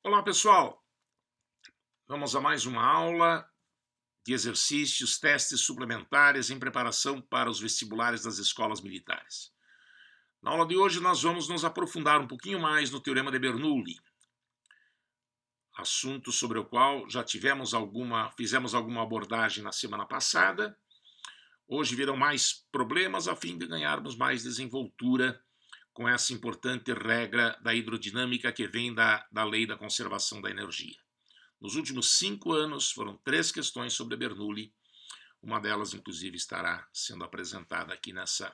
Olá, pessoal! Vamos a mais uma aula de exercícios, testes suplementares em preparação para os vestibulares das escolas militares. Na aula de hoje, nós vamos nos aprofundar um pouquinho mais no Teorema de Bernoulli, assunto sobre o qual já fizemos alguma abordagem na semana passada. Hoje virão mais problemas a fim de ganharmos mais desenvoltura com essa importante regra da hidrodinâmica que vem da lei da conservação da energia. Nos últimos 5 anos foram 3 questões sobre Bernoulli, uma delas inclusive estará sendo apresentada aqui nessa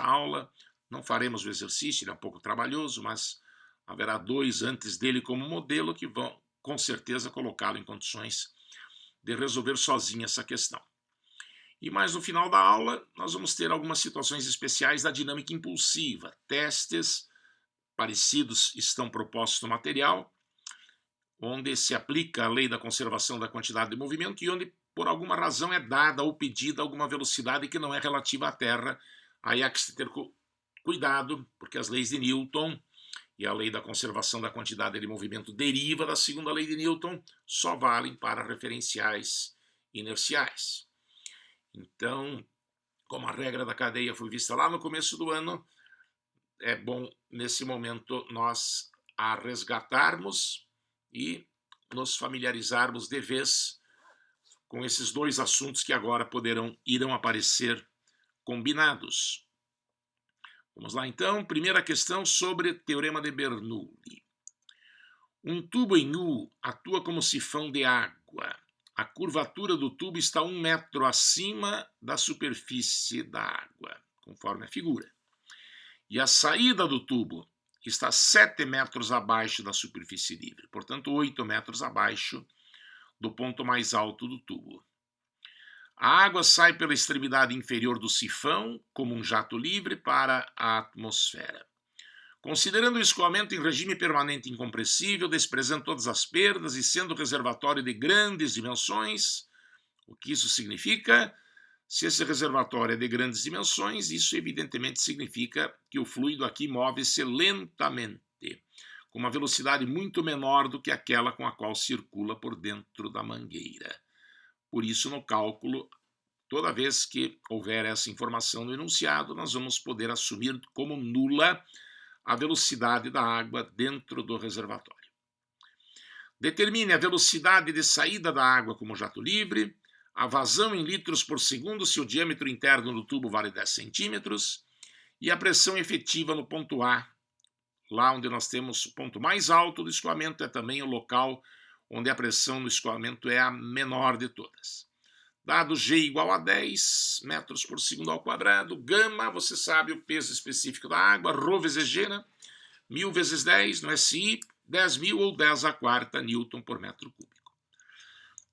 aula. Não faremos o exercício, ele é um pouco trabalhoso, mas haverá 2 antes dele como modelo que vão com certeza colocá-lo em condições de resolver sozinho essa questão. E mais no final da aula nós vamos ter algumas situações especiais da dinâmica impulsiva. Testes parecidos estão propostos no material, onde se aplica a lei da conservação da quantidade de movimento e onde por alguma razão é dada ou pedida alguma velocidade que não é relativa à Terra. Aí há que se ter cuidado, porque as leis de Newton e a lei da conservação da quantidade de movimento deriva da segunda lei de Newton, só valem para referenciais inerciais. Então, como a regra da cadeia foi vista lá no começo do ano, é bom nesse momento nós a resgatarmos e nos familiarizarmos de vez com esses 2 assuntos que agora irão aparecer combinados. Vamos lá então, primeira questão sobre Teorema de Bernoulli. Um tubo em U atua como sifão de água. A curvatura do tubo está 1 metro acima da superfície da água, conforme a figura. E a saída do tubo está 7 metros abaixo da superfície livre, portanto 8 metros abaixo do ponto mais alto do tubo. A água sai pela extremidade inferior do sifão, como um jato livre, para a atmosfera. Considerando o escoamento em regime permanente incompressível, desprezando todas as perdas e sendo reservatório de grandes dimensões, o que isso significa? Se esse reservatório é de grandes dimensões, isso evidentemente significa que o fluido aqui move-se lentamente, com uma velocidade muito menor do que aquela com a qual circula por dentro da mangueira. Por isso, no cálculo, toda vez que houver essa informação no enunciado, nós vamos poder assumir como nula a velocidade da água dentro do reservatório. Determine a velocidade de saída da água como jato livre, a vazão em litros por segundo se o diâmetro interno do tubo vale 10 centímetros e a pressão efetiva no ponto A, lá onde nós temos o ponto mais alto do escoamento, é também o local onde a pressão no escoamento é a menor de todas. Dado G igual a 10 metros por segundo ao quadrado, gama, você sabe o peso específico da água, ρ vezes G, né? 1000 vezes 10 no SI, 10.000 ou 10 a quarta Newton por metro cúbico.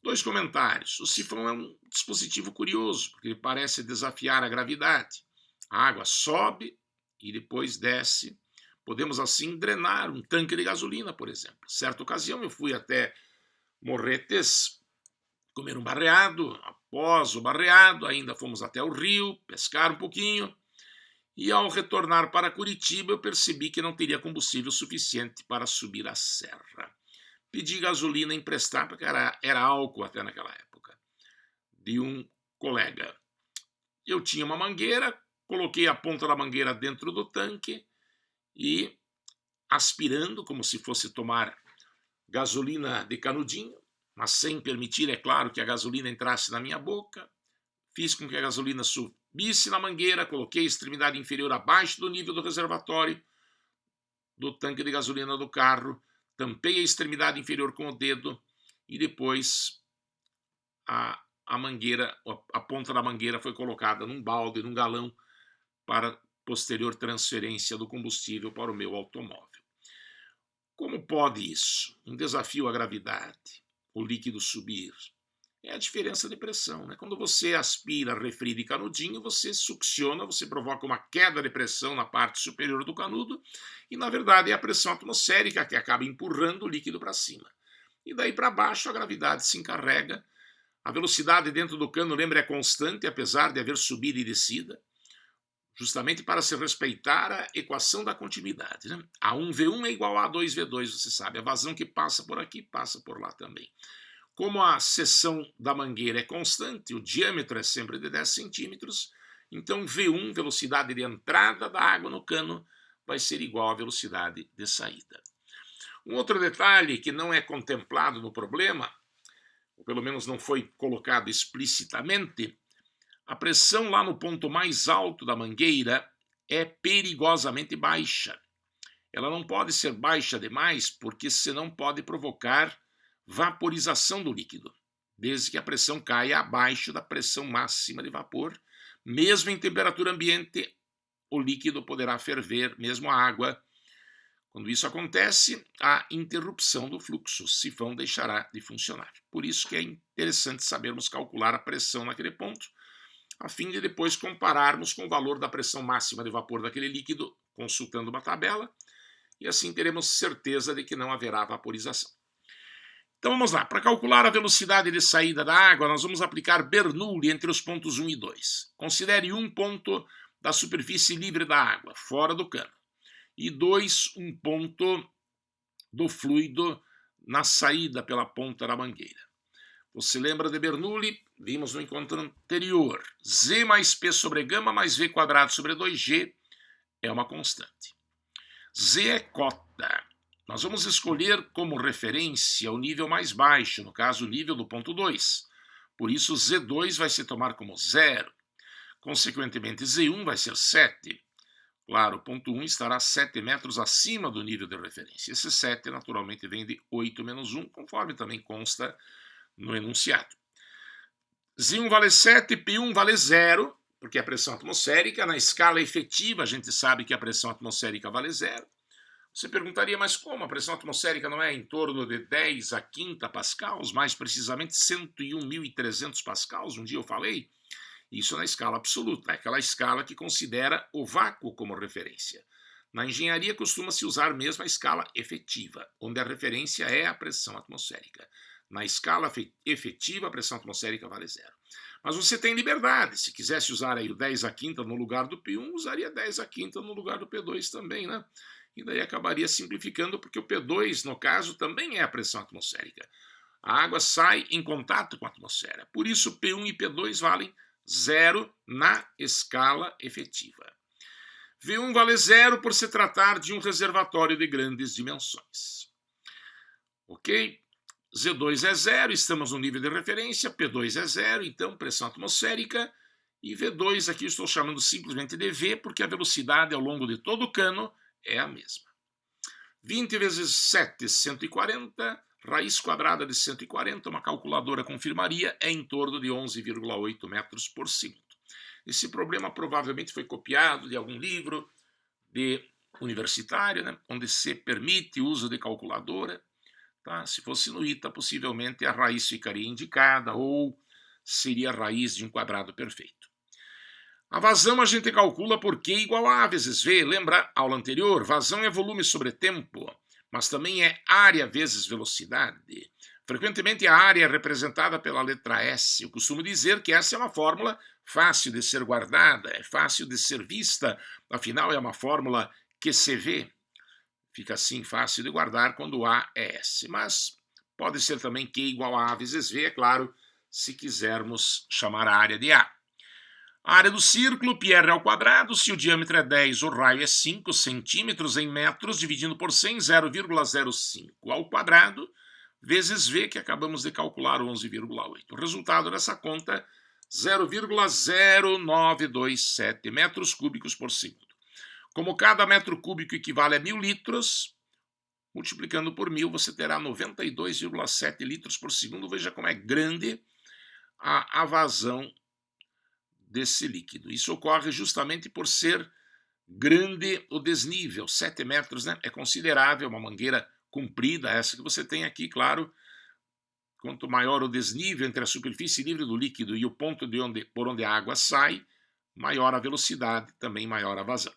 2 comentários. O sifão é um dispositivo curioso, porque ele parece desafiar a gravidade. A água sobe e depois desce. Podemos assim drenar um tanque de gasolina, por exemplo. Certa ocasião eu fui até Morretes comer um barreado. Após o barreado, ainda fomos até o rio, pescar um pouquinho, e ao retornar para Curitiba eu percebi que não teria combustível suficiente para subir a serra. Pedi gasolina emprestada, porque era álcool até naquela época, de um colega. Eu tinha uma mangueira, coloquei a ponta da mangueira dentro do tanque e, aspirando como se fosse tomar gasolina de canudinho, mas sem permitir, é claro, que a gasolina entrasse na minha boca, fiz com que a gasolina subisse na mangueira, coloquei a extremidade inferior abaixo do nível do reservatório do tanque de gasolina do carro, tampei a extremidade inferior com o dedo e depois a ponta da mangueira foi colocada num balde, num galão, para posterior transferência do combustível para o meu automóvel. Como pode isso? Um desafio à gravidade, o líquido subir. É a diferença de pressão, né? Quando você aspira refri de canudinho, você succiona, você provoca uma queda de pressão na parte superior do canudo e, na verdade, é a pressão atmosférica que acaba empurrando o líquido para cima. E daí para baixo a gravidade se encarrega. A velocidade dentro do cano, lembra, é constante, apesar de haver subida e descida. justamente para se respeitar a equação da continuidade, né? A1V1 é igual a A2V2, você sabe, a vazão que passa por aqui passa por lá também. Como a seção da mangueira é constante, o diâmetro é sempre de 10 centímetros, então V1, velocidade de entrada da água no cano, vai ser igual à velocidade de saída. Um outro detalhe que não é contemplado no problema, ou pelo menos não foi colocado explicitamente, a pressão lá no ponto mais alto da mangueira é perigosamente baixa. Ela não pode ser baixa demais, porque senão pode provocar vaporização do líquido, desde que a pressão caia abaixo da pressão máxima de vapor. Mesmo em temperatura ambiente, o líquido poderá ferver, mesmo a água. Quando isso acontece, há interrupção do fluxo, o sifão deixará de funcionar. Por isso que é interessante sabermos calcular a pressão naquele ponto, a fim de depois compararmos com o valor da pressão máxima de vapor daquele líquido, consultando uma tabela, e assim teremos certeza de que não haverá vaporização. Então vamos lá, para calcular a velocidade de saída da água, nós vamos aplicar Bernoulli entre os pontos 1 e 2. Considere um ponto da superfície livre da água, fora do cano, e 2, um ponto do fluido na saída pela ponta da mangueira. Você lembra de Bernoulli? Vimos no encontro anterior. Z mais P sobre gama mais V quadrado sobre 2G é uma constante. Z é cota. Nós vamos escolher como referência o nível mais baixo, no caso o nível do ponto 2. Por isso Z2 vai se tomar como 0. Consequentemente Z1 vai ser 7. Claro, o ponto 1 estará 7 metros acima do nível de referência. Esse 7 naturalmente vem de 8 menos 1, conforme também consta no enunciado. Z1 vale 7, P1 vale 0, porque é a pressão atmosférica. Na escala efetiva, a gente sabe que a pressão atmosférica vale 0. Você perguntaria, mas como? A pressão atmosférica não é em torno de 10 a quinta pascals, mais precisamente 101.300 pascals? Um dia eu falei. Isso na escala absoluta, é aquela escala que considera o vácuo como referência. Na engenharia costuma-se usar mesmo a escala efetiva, onde a referência é a pressão atmosférica. Na escala efetiva, a pressão atmosférica vale 0. Mas você tem liberdade. Se quisesse usar aí o 10 a quinta no lugar do P1, usaria 10 a quinta no lugar do P2 também, né? E daí acabaria simplificando, porque o P2, no caso, também é a pressão atmosférica. A água sai em contato com a atmosfera. Por isso, P1 e P2 valem 0 na escala efetiva. V1 vale 0 por se tratar de um reservatório de grandes dimensões. Ok? Z2 é 0, estamos no nível de referência, P2 é 0, então pressão atmosférica, e V2 aqui estou chamando simplesmente de V, porque a velocidade ao longo de todo o cano é a mesma. 20 vezes 7, 140, raiz quadrada de 140, uma calculadora confirmaria, é em torno de 11,8 metros por segundo. Esse problema provavelmente foi copiado de algum livro de universitário, né, onde se permite o uso de calculadora. Tá? Se fosse no ITA, possivelmente a raiz ficaria indicada ou seria a raiz de um quadrado perfeito. A vazão a gente calcula por Q igual a A vezes V. Lembra a aula anterior? Vazão é volume sobre tempo, mas também é área vezes velocidade. Frequentemente a área é representada pela letra S. Eu costumo dizer que essa é uma fórmula fácil de ser guardada, é fácil de ser vista, afinal é uma fórmula que se vê. Fica assim fácil de guardar quando A é S. Mas pode ser também Q igual a A vezes V, é claro, se quisermos chamar a área de A. A área do círculo, πr ao quadrado, se o diâmetro é 10, o raio é 5 centímetros em metros, dividindo por 100, 0,05 ao quadrado, vezes V, que acabamos de calcular, 11,8. O resultado dessa conta, 0,0927 metros cúbicos por segundo. Como cada metro cúbico equivale a 1.000 litros, multiplicando por 1.000, você terá 92,7 litros por segundo. Veja como é grande a vazão desse líquido. Isso ocorre justamente por ser grande o desnível. 7 metros, né? É considerável, uma mangueira comprida, essa que você tem aqui, claro. Quanto maior o desnível entre a superfície livre do líquido e o ponto por onde a água sai, maior a velocidade, também maior a vazão.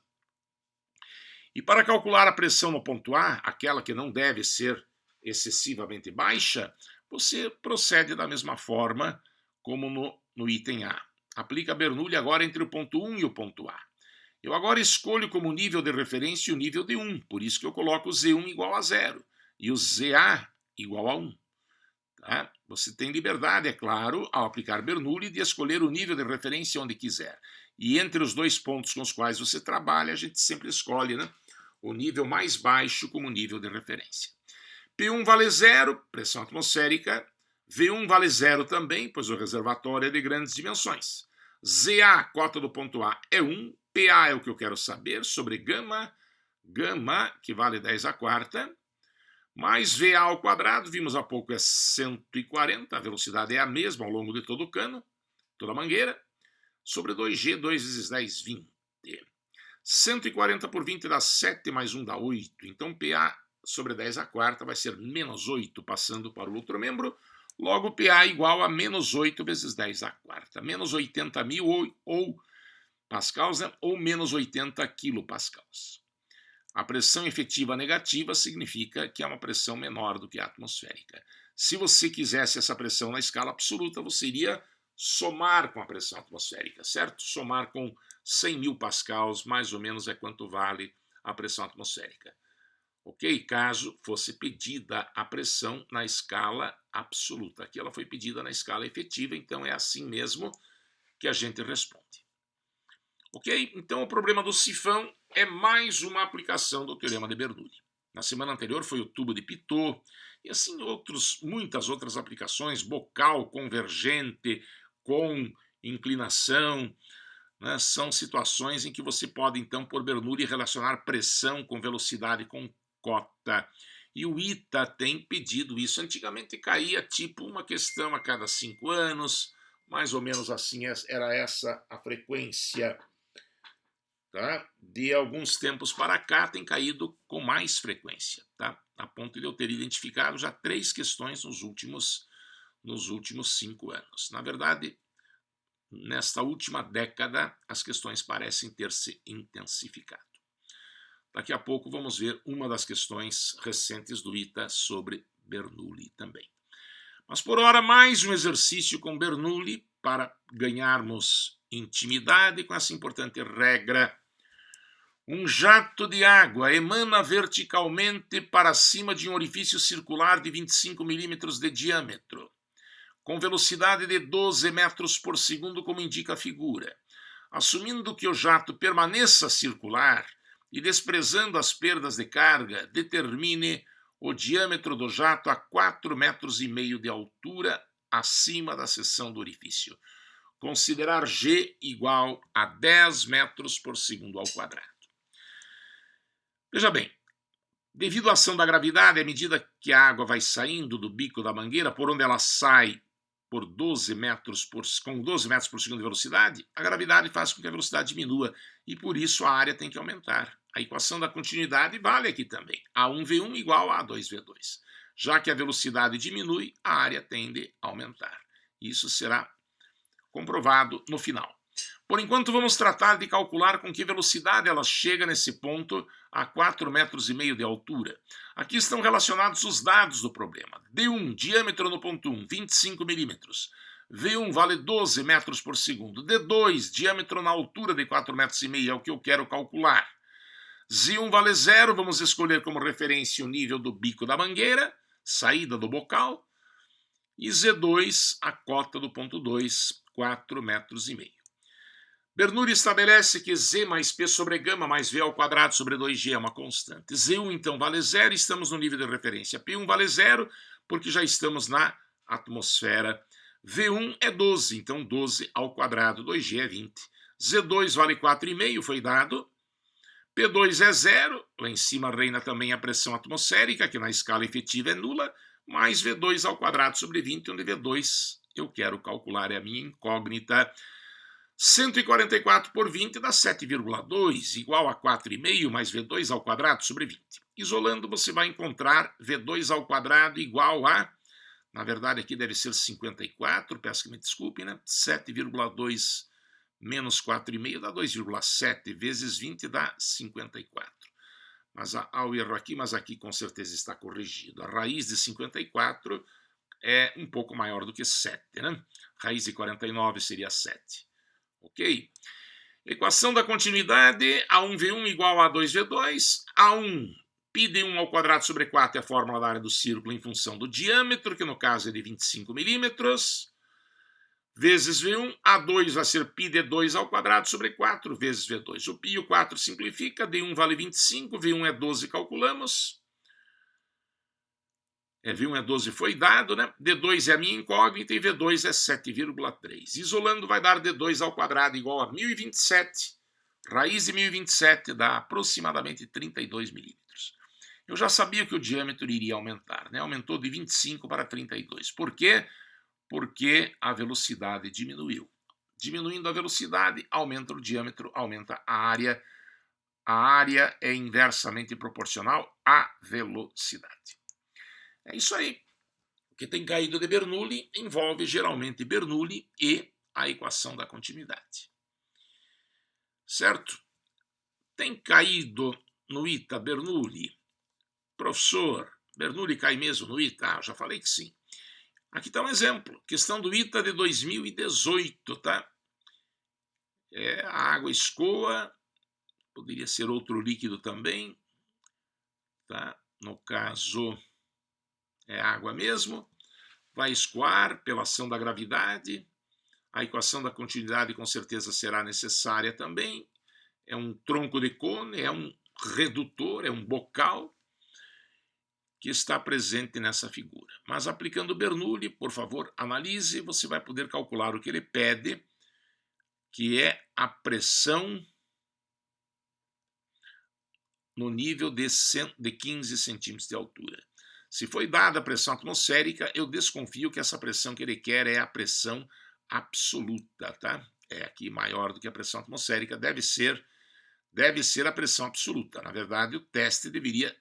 E para calcular a pressão no ponto A, aquela que não deve ser excessivamente baixa, você procede da mesma forma como no item A. Aplica Bernoulli agora entre o ponto 1 e o ponto A. Eu agora escolho como nível de referência o nível D1, por isso que eu coloco o Z1 igual a 0 e o ZA igual a 1. Tá? Você tem liberdade, é claro, ao aplicar Bernoulli, de escolher o nível de referência onde quiser. E entre os dois pontos com os quais você trabalha, a gente sempre escolhe, né, o nível mais baixo como nível de referência. P1 vale 0, pressão atmosférica. V1 vale 0 também, pois o reservatório é de grandes dimensões. ZA, cota do ponto A, é 1. PA é o que eu quero saber sobre gama, que vale 10 a quarta, mais VA ao quadrado, vimos há pouco, é 140, a velocidade é a mesma ao longo de todo o cano, toda a mangueira, sobre 2G, 2 vezes 10, 20. 140 por 20 dá 7, mais 1 dá 8, então PA sobre 10 a quarta vai ser menos 8, passando para o outro membro, logo PA igual a menos 8 vezes 10 a quarta, menos 80 mil ou pascals, né? Ou menos 80 quilopascals. A pressão efetiva negativa significa que é uma pressão menor do que a atmosférica. Se você quisesse essa pressão na escala absoluta, você iria somar com a pressão atmosférica, certo? Somar com 100 mil pascals, mais ou menos é quanto vale a pressão atmosférica. Ok? Caso fosse pedida a pressão na escala absoluta. Aqui ela foi pedida na escala efetiva, então é assim mesmo que a gente responde. Ok? Então o problema do sifão é mais uma aplicação do teorema de Bernoulli. Na semana anterior foi o tubo de Pitot e assim muitas outras aplicações, bocal convergente com inclinação, né? São situações em que você pode então por Bernoulli relacionar pressão com velocidade com cota. E o ITA tem pedido isso. Antigamente caía tipo uma questão a cada 5 anos, mais ou menos assim era essa a frequência. Tá? De alguns tempos para cá tem caído com mais frequência, tá? A ponto de eu ter identificado já 3 questões nos últimos 5 anos. Na verdade, nesta última década, as questões parecem ter se intensificado. Daqui a pouco vamos ver uma das questões recentes do ITA sobre Bernoulli também. Mas por hora, mais um exercício com Bernoulli para ganharmos intimidade com essa importante regra. Um jato de água emana verticalmente para cima de um orifício circular de 25 milímetros de diâmetro, com velocidade de 12 metros por segundo, como indica a figura. Assumindo que o jato permaneça circular e desprezando as perdas de carga, determine o diâmetro do jato a 4,5 metros de altura acima da seção do orifício. Considerar G igual a 10 metros por segundo ao quadrado. Veja bem, devido à ação da gravidade, à medida que a água vai saindo do bico da mangueira, por onde ela sai com 12 metros por segundo de velocidade, a gravidade faz com que a velocidade diminua e por isso a área tem que aumentar. A equação da continuidade vale aqui também. A1V1 igual a A2V2. Já que a velocidade diminui, a área tende a aumentar. Isso será comprovado no final. Por enquanto, vamos tratar de calcular com que velocidade ela chega nesse ponto a 4,5 metros de altura. Aqui estão relacionados os dados do problema. D1, diâmetro no ponto 1, 25 milímetros. V1 vale 12 metros por segundo. D2, diâmetro na altura de 4,5 metros, é o que eu quero calcular. Z1 vale 0, vamos escolher como referência o nível do bico da mangueira, saída do bocal. E Z2, a cota do ponto 2, 4,5 metros. Bernoulli estabelece que Z mais P sobre gama mais V ao quadrado sobre 2G é uma constante. Z1 então vale 0, estamos no nível de referência. P1 vale 0, porque já estamos na atmosfera. V1 é 12, então 12 ao quadrado, 2G é 20. Z2 vale 4,5, foi dado. P2 é 0, lá em cima reina também a pressão atmosférica, que na escala efetiva é nula, mais V2 ao quadrado sobre 20, onde V2 eu quero calcular, é a minha incógnita. 144 por 20 dá 7,2, igual a 4,5 mais V2 ao quadrado sobre 20. Isolando, você vai encontrar V2 ao quadrado igual a, na verdade aqui deve ser 54, peço que me desculpe, né? 7,2 menos 4,5 dá 2,7, vezes 20 dá 54. Mas há o erro aqui, mas aqui com certeza está corrigido. A raiz de 54 é um pouco maior do que 7, né? Raiz de 49 seria 7. Ok? Equação da continuidade, A1V1 igual a A2V2, A1 πd1 ao quadrado sobre 4 é a fórmula da área do círculo em função do diâmetro, que no caso é de 25 milímetros, vezes V1, A2 vai ser πd2 ao quadrado sobre 4 vezes V2. O π e o 4 simplifica, D1 vale 25, V1 é 12, calculamos. V1 é 12, foi dado, né? D2 é a minha incógnita e V2 é 7,3. Isolando vai dar D2 ao quadrado igual a 1027. Raiz de 1027 dá aproximadamente 32 milímetros. Eu já sabia que o diâmetro iria aumentar, né? Aumentou de 25 para 32. Por quê? Porque a velocidade diminuiu. Diminuindo a velocidade, aumenta o diâmetro, aumenta a área. A área é inversamente proporcional à velocidade. É isso aí. O que tem caído de Bernoulli envolve geralmente Bernoulli e a equação da continuidade. Certo? Tem caído no ITA Bernoulli? Professor, Bernoulli cai mesmo no ITA? Já falei que sim. Aqui está um exemplo. Questão do ITA de 2018, tá? A água escoa, poderia ser outro líquido também, tá? No caso, é água mesmo, vai escoar pela ação da gravidade, a equação da continuidade com certeza será necessária também, é um tronco de cone, é um redutor, é um bocal que está presente nessa figura. Mas aplicando Bernoulli, por favor, analise, você vai poder calcular o que ele pede, que é a pressão no nível de 15 centímetros de altura. Se foi dada a pressão atmosférica, eu desconfio que essa pressão que ele quer é a pressão absoluta, tá? É aqui maior do que a pressão atmosférica, deve ser a pressão absoluta. Na verdade, o teste deveria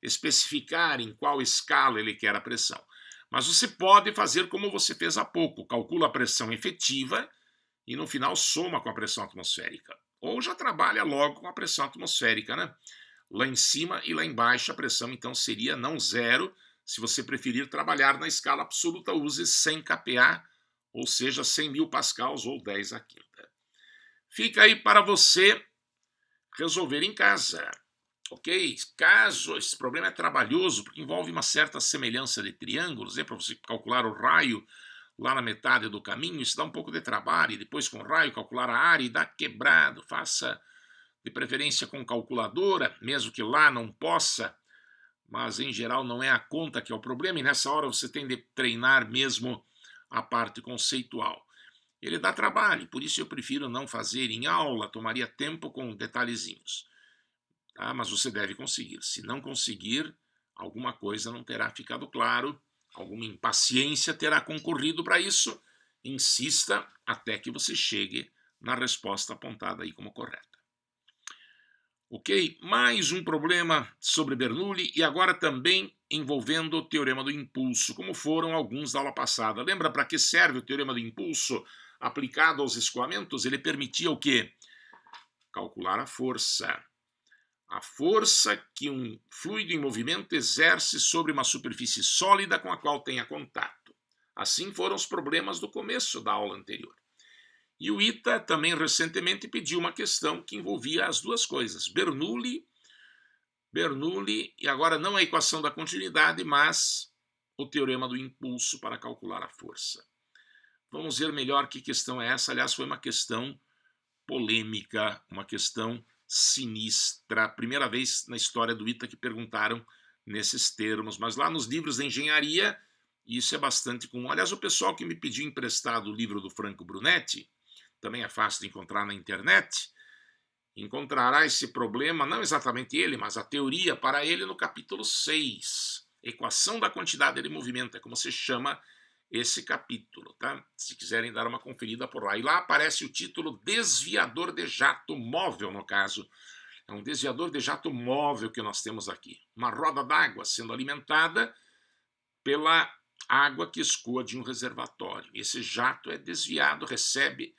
especificar em qual escala ele quer a pressão. Mas você pode fazer como você fez há pouco, calcula a pressão efetiva e no final soma com a pressão atmosférica. Ou já trabalha logo com a pressão atmosférica, né? Lá em cima e lá embaixo a pressão então seria não zero. Se você preferir trabalhar na escala absoluta, use 100 kPa, ou seja, 100 mil pascals ou 10 a quinta. Fica aí para você resolver em casa, ok? Caso esse problema é trabalhoso, porque envolve uma certa semelhança de triângulos, para você calcular o raio lá na metade do caminho, isso dá um pouco de trabalho, e depois com o raio calcular a área e dá quebrado, faça de preferência com calculadora, mesmo que lá não possa, mas em geral não é a conta que é o problema, e nessa hora você tem de treinar mesmo a parte conceitual. Ele dá trabalho, por isso eu prefiro não fazer em aula, tomaria tempo com detalhezinhos. Tá? Mas você deve conseguir. Se não conseguir, alguma coisa não terá ficado claro, alguma impaciência terá concorrido para isso. Insista até que você chegue na resposta apontada aí como correta. Ok? Mais um problema sobre Bernoulli e agora também envolvendo o teorema do impulso, como foram alguns da aula passada. Lembra para que serve o teorema do impulso aplicado aos escoamentos? Ele permitia o quê? Calcular a força. A força que um fluido em movimento exerce sobre uma superfície sólida com a qual tenha contato. Assim foram os problemas do começo da aula anterior. E o ITA também recentemente pediu uma questão que envolvia as duas coisas, Bernoulli, e agora não a equação da continuidade, mas o teorema do impulso para calcular a força. Vamos ver melhor que questão é essa. Aliás, foi uma questão polêmica, uma questão sinistra. Primeira vez na história do ITA que perguntaram nesses termos, mas lá nos livros de engenharia isso é bastante comum. Aliás, o pessoal que me pediu emprestado o livro do Franco Brunetti, também é fácil de encontrar na internet, encontrará esse problema, não exatamente ele, mas a teoria para ele no capítulo 6, equação da quantidade de movimento, é como se chama esse capítulo, tá? Se quiserem dar uma conferida por lá. E lá aparece o título desviador de jato móvel, no caso. É um desviador de jato móvel que nós temos aqui. Uma roda d'água sendo alimentada pela água que escoa de um reservatório. Esse jato é desviado, recebe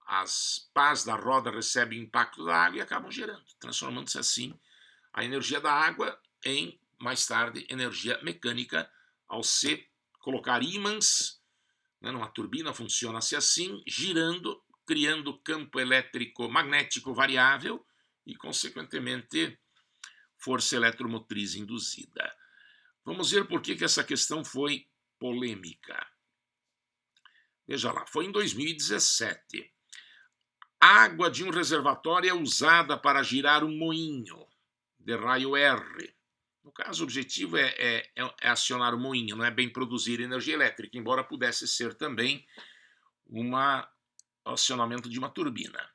as pás da roda, recebem o impacto da água e acabam gerando, transformando-se assim a energia da água em, mais tarde, energia mecânica, ao se colocar ímãs, né, numa turbina, funciona-se assim, girando, criando campo elétrico magnético variável e, consequentemente, força eletromotriz induzida. Vamos ver por que essa questão foi polêmica. Veja lá, foi em 2017. Água de um reservatório é usada para girar um moinho de raio R. No caso, o objetivo é acionar o moinho, não é bem produzir energia elétrica, embora pudesse ser também um acionamento de uma turbina.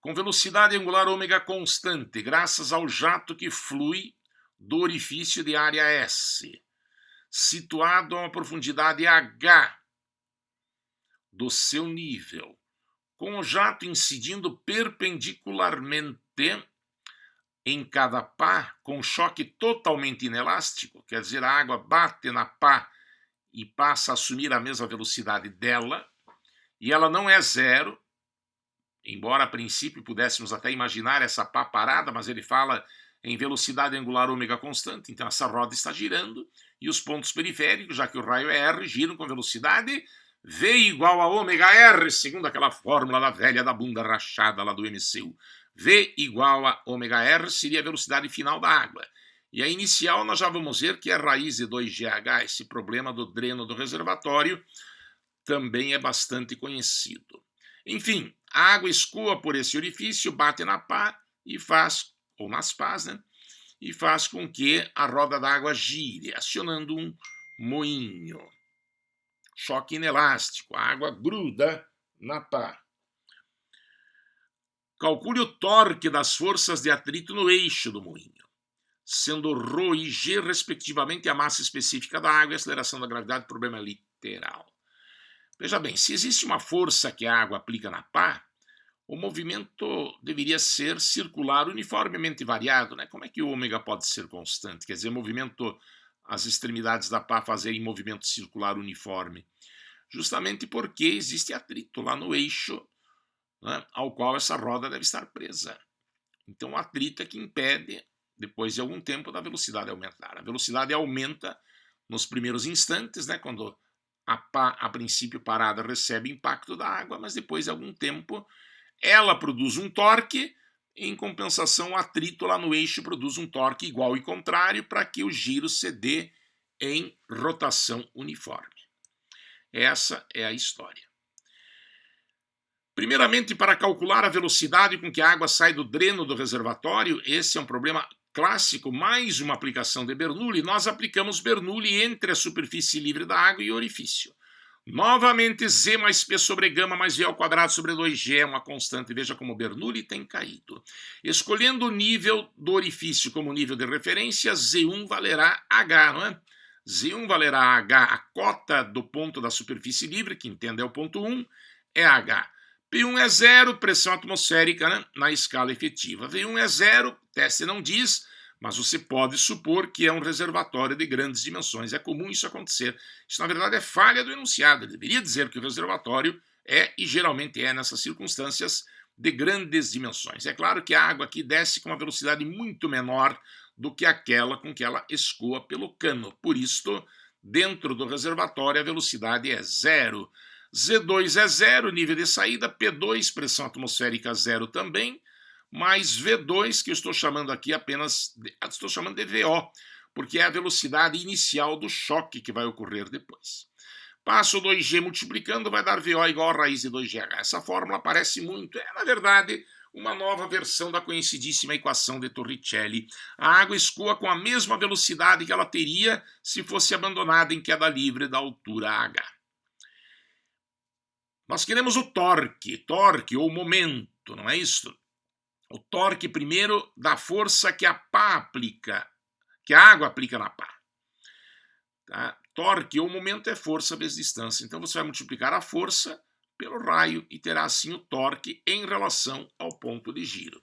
Com velocidade angular ômega constante, graças ao jato que flui do orifício de área S, situado a uma profundidade H do seu nível, com o jato incidindo perpendicularmente em cada pá, com choque totalmente inelástico, quer dizer, a água bate na pá e passa a assumir a mesma velocidade dela, e ela não é zero, embora a princípio pudéssemos até imaginar essa pá parada, mas ele fala em velocidade angular ômega constante, então essa roda está girando, e os pontos periféricos, já que o raio é R, giram com velocidade V igual a ômega R, segundo aquela fórmula da velha da bunda rachada lá do MCU. V igual a ômega R seria a velocidade final da água. E a inicial nós já vamos ver que é raiz de 2GH, esse problema do dreno do reservatório também é bastante conhecido. Enfim, a água escoa por esse orifício, bate na pá e faz, ou nas pás, né? E faz com que a roda d'água gire, acionando um moinho. Choque inelástico, a água gruda na pá. Calcule o torque das forças de atrito no eixo do moinho, sendo ρ e g, respectivamente, a massa específica da água e a aceleração da gravidade, problema literal. Veja bem, se existe uma força que a água aplica na pá, o movimento deveria ser circular uniformemente variado, né? Como é que o ômega pode ser constante? Quer dizer, movimento, as extremidades da pá fazerem movimento circular uniforme. Justamente porque existe atrito lá no eixo, né, ao qual essa roda deve estar presa. Então o atrito é que impede, depois de algum tempo, da velocidade aumentar. A velocidade aumenta nos primeiros instantes, né, quando a pá, a princípio parada, recebe impacto da água, mas depois de algum tempo ela produz um torque, em compensação o atrito lá no eixo produz um torque igual e contrário para que o giro se dê em rotação uniforme. Essa é a história. Primeiramente, para calcular a velocidade com que a água sai do dreno do reservatório, esse é um problema clássico, mais uma aplicação de Bernoulli. Nós aplicamos Bernoulli entre a superfície livre da água e o orifício. Novamente, Z mais P sobre gama mais V ao quadrado sobre 2G é uma constante. Veja como Bernoulli tem caído. Escolhendo o nível do orifício como nível de referência, Z1 valerá H, não é? Z1 valerá H, a cota do ponto da superfície livre, que entende é o ponto 1, é H. P1 é zero, pressão atmosférica, né, na escala efetiva. V1 é zero, teste não diz, mas você pode supor que é um reservatório de grandes dimensões. É comum isso acontecer. Isso, na verdade, é falha do enunciado. Ele deveria dizer que o reservatório é, e geralmente é nessas circunstâncias, de grandes dimensões. É claro que a água aqui desce com uma velocidade muito menor do que aquela com que ela escoa pelo cano. Por isto, dentro do reservatório, a velocidade é zero. Z2 é zero, nível de saída, P2, pressão atmosférica zero também, mais V2, que eu estou chamando aqui apenas, estou chamando de VO, porque é a velocidade inicial do choque que vai ocorrer depois. Passo 2G multiplicando, vai dar VO igual a raiz de 2GH. Essa fórmula aparece muito, na verdade, uma nova versão da conhecidíssima equação de Torricelli. A água escoa com a mesma velocidade que ela teria se fosse abandonada em queda livre da altura H. Nós queremos o torque ou momento, não é isso? O torque primeiro da força que a pá aplica, que a água aplica na pá. Tá? Torque ou momento é força vezes distância. Então você vai multiplicar a força pelo raio e terá assim o torque em relação ao ponto de giro.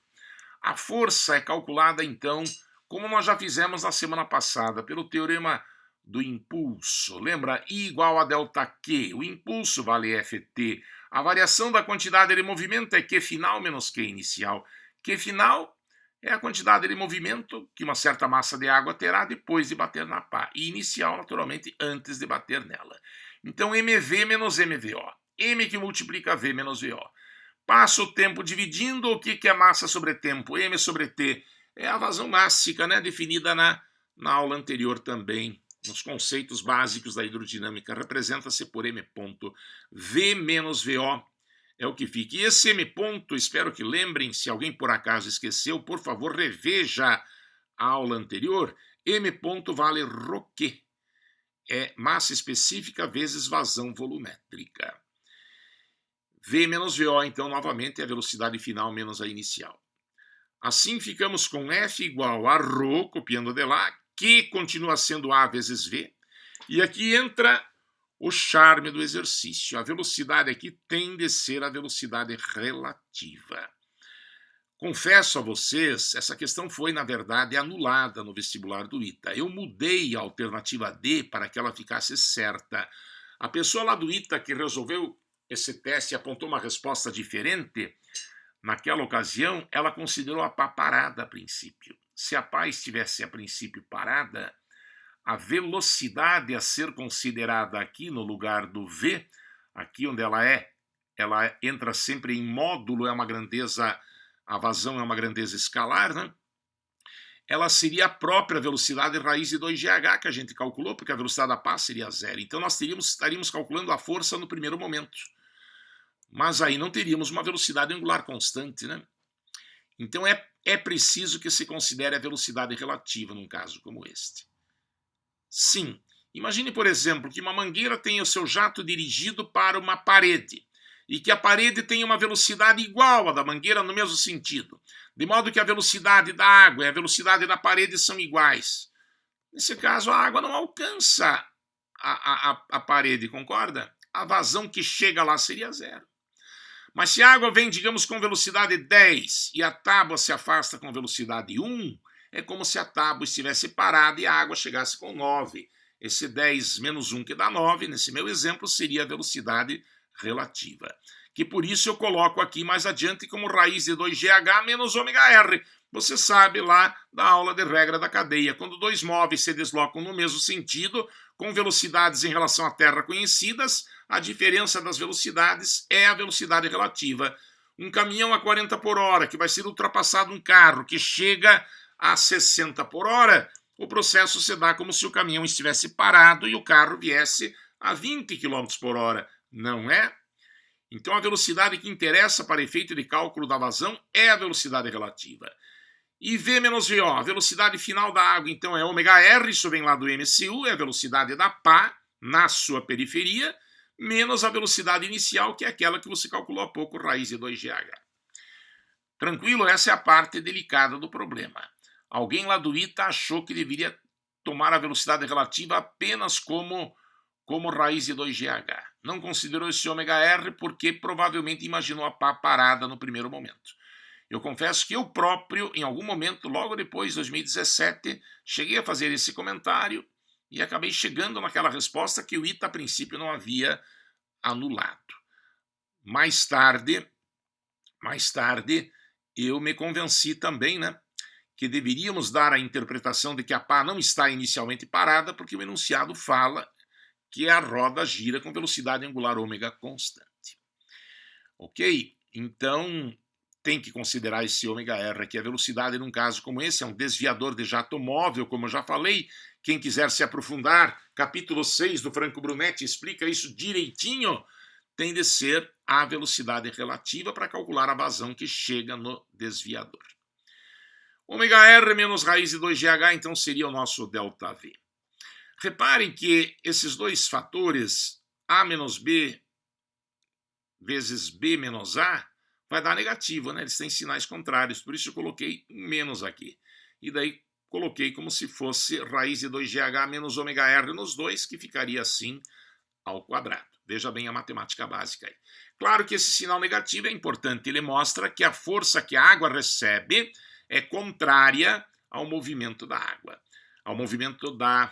A força é calculada então, como nós já fizemos na semana passada, pelo teorema do impulso. Lembra? I igual a delta Q. O impulso vale Ft. A variação da quantidade de movimento é Q final menos Q inicial. Q final é a quantidade de movimento que uma certa massa de água terá depois de bater na pá. E inicial, naturalmente, antes de bater nela. Então, mv menos mvo. M que multiplica V menos VO. Passa o tempo dividindo, o que é massa sobre tempo? M sobre T. É a vazão mássica, né, definida na aula anterior também, nos conceitos básicos da hidrodinâmica. Representa-se por M ponto. V menos VO é o que fica. E esse M ponto, espero que lembrem, se alguém por acaso esqueceu, por favor, reveja a aula anterior. M ponto vale ρQ. É massa específica vezes vazão volumétrica. V menos VO, então, novamente, é a velocidade final menos a inicial. Assim, ficamos com F igual a ρ, copiando de lá, que continua sendo A vezes V. E aqui entra o charme do exercício. A velocidade aqui tem de ser a velocidade relativa. Confesso a vocês, essa questão foi, na verdade, anulada no vestibular do ITA. Eu mudei a alternativa D para que ela ficasse certa. A pessoa lá do ITA que resolveu esse teste e apontou uma resposta diferente, naquela ocasião, ela considerou a pá parada a princípio. Se a pá estivesse a princípio parada, a velocidade a ser considerada aqui no lugar do V, aqui onde ela entra sempre em módulo, é uma grandeza, a vazão é uma grandeza escalar, né? Ela seria a própria velocidade raiz de 2GH que a gente calculou, porque a velocidade da pá seria zero. Então nós estaríamos calculando a força no primeiro momento. Mas aí não teríamos uma velocidade angular constante, né? Então é preciso que se considere a velocidade relativa num caso como este. Sim, imagine, por exemplo, que uma mangueira tenha o seu jato dirigido para uma parede e que a parede tenha uma velocidade igual à da mangueira no mesmo sentido, de modo que a velocidade da água e a velocidade da parede são iguais. Nesse caso, a água não alcança a parede, concorda? A vazão que chega lá seria zero. Mas se a água vem, digamos, com velocidade 10 e a tábua se afasta com velocidade 1, é como se a tábua estivesse parada e a água chegasse com 9. Esse 10 menos 1 que dá 9, nesse meu exemplo, seria a velocidade relativa. Que por isso eu coloco aqui mais adiante como raiz de 2GH menos ômega-R. Você sabe lá da aula de regra da cadeia. Quando dois móveis se deslocam no mesmo sentido, com velocidades em relação à Terra conhecidas, a diferença das velocidades é a velocidade relativa. Um caminhão a 40 por hora, que vai ser ultrapassado um carro que chega a 60 por hora, o processo se dá como se o caminhão estivesse parado e o carro viesse a 20 km por hora, não é? Então a velocidade que interessa para efeito de cálculo da vazão é a velocidade relativa. E V menos VO, a velocidade final da água, então é ômega-R, isso vem lá do MCU, é a velocidade da pá na sua periferia, menos a velocidade inicial, que é aquela que você calculou há pouco, raiz de 2GH. Tranquilo? Essa é a parte delicada do problema. Alguém lá do ITA achou que deveria tomar a velocidade relativa apenas como raiz de 2GH. Não considerou esse ômega-R porque provavelmente imaginou a pá parada no primeiro momento. Eu confesso que eu próprio, em algum momento, logo depois, 2017, cheguei a fazer esse comentário e acabei chegando naquela resposta que o ITA, a princípio, não havia anulado. Mais tarde, eu me convenci também, né, que deveríamos dar a interpretação de que a pá não está inicialmente parada, porque o enunciado fala que a roda gira com velocidade angular ômega constante. Ok? Então, tem que considerar esse ômega-R aqui. A velocidade, num caso como esse, é um desviador de jato móvel, como eu já falei. Quem quiser se aprofundar, capítulo 6 do Franco Brunetti explica isso direitinho. Tem de ser a velocidade relativa para calcular a vazão que chega no desviador. ômega-R menos raiz de 2GH, então, seria o nosso ΔV. Reparem que esses dois fatores, A menos B vezes B menos A, vai dar negativo, né? Eles têm sinais contrários, por isso eu coloquei um menos aqui. E daí coloquei como se fosse raiz de 2GH menos ômega-R nos dois, que ficaria assim ao quadrado. Veja bem a matemática básica aí. Claro que esse sinal negativo é importante, ele mostra que a força que a água recebe é contrária ao movimento da água. Ao movimento da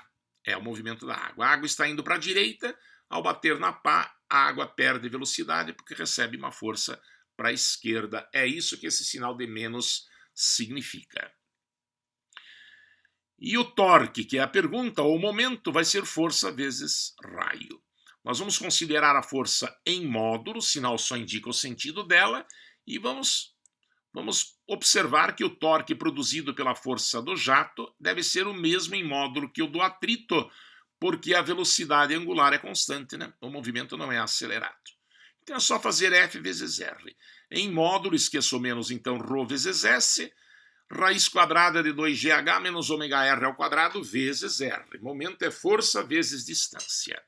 água. A água está indo para a direita, ao bater na pá, a água perde velocidade porque recebe uma força para a esquerda. É isso que esse sinal de menos significa. E o torque, que é a pergunta, ou momento, vai ser força vezes raio. Nós vamos considerar a força em módulo, o sinal só indica o sentido dela, E vamos observar que o torque produzido pela força do jato deve ser o mesmo em módulo que o do atrito, porque a velocidade angular é constante, né? O movimento não é acelerado. Então é só fazer F vezes R. Em módulo, esqueço menos, então, ρ vezes S, raiz quadrada de 2GH menos ômega R ao quadrado vezes R. Momento é força vezes distância.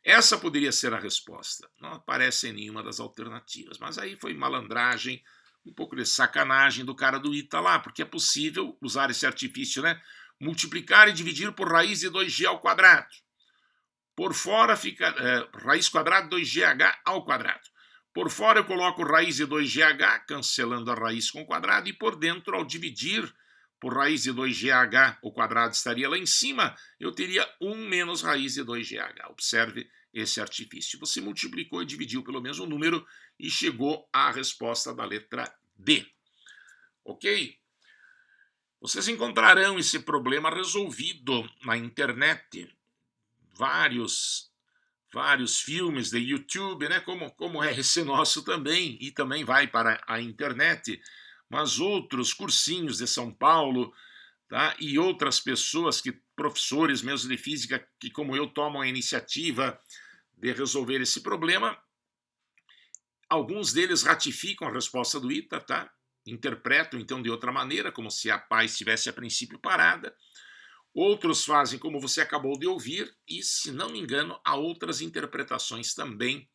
Essa poderia ser a resposta. Não aparece em nenhuma das alternativas, mas aí foi malandragem, um pouco de sacanagem do cara do ITA lá, porque é possível usar esse artifício, né? Multiplicar e dividir por raiz de 2G ao quadrado. Por fora fica raiz quadrada de 2GH ao quadrado. Por fora eu coloco raiz de 2GH, cancelando a raiz com o quadrado, e por dentro, ao dividir por raiz de 2GH, o quadrado estaria lá em cima, eu teria 1 menos raiz de 2GH. Observe esse artifício. Você multiplicou e dividiu pelo mesmo número e chegou à resposta da letra D. Ok? Vocês encontrarão esse problema resolvido na internet. Vários filmes de YouTube, né? Como é esse nosso também, e também vai para a internet, mas outros cursinhos de São Paulo, tá? E outras pessoas, professores mesmo de física, que como eu tomam a iniciativa de resolver esse problema. Alguns deles ratificam a resposta do ITA, tá? Interpretam então de outra maneira, como se a pá estivesse a princípio parada. Outros fazem como você acabou de ouvir, e, se não me engano, há outras interpretações também,